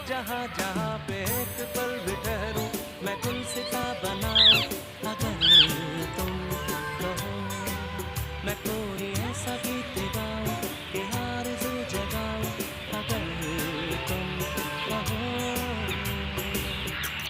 जहाँ जहाँ पे एक पल भी ठहरूं, मैं गुलसिता बनाऊं। अगर तुम कहो मैं